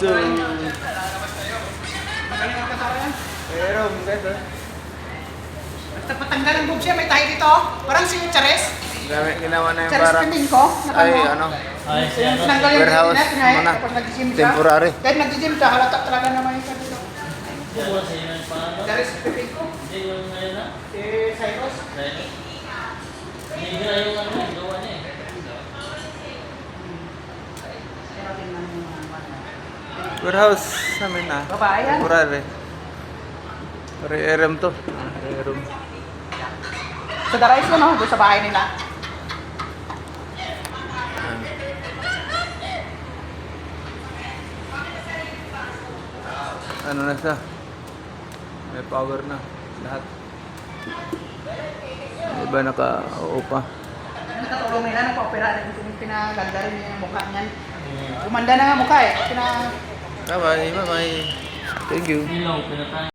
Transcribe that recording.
So, pero, guys, Basta patanggal ang boob siya, may tayo dito. Parang si Chares. ginawa na yung Chares parang, pending ko. ay, ano, Tinanggal yung warehouse pinay, muna. tapos nag-gym ka. Temporary. Kahit nag-gym ka, halata talaga naman yung dito. Chares pending ko. Si Cyrus. warehouse namin na. Babae yan. Temporary. Re-erem to. Re-erem. Sa Darais ko, no? Doon sa bahay nila. Ano na siya? May power na. Lahat. Yung iba naka-upa. Nakatulong nila, nagpa-opera. Pinaganda rin yung mukha niyan. Gumanda na nga mukha eh. Bye-bye. Bye-bye. Thank you.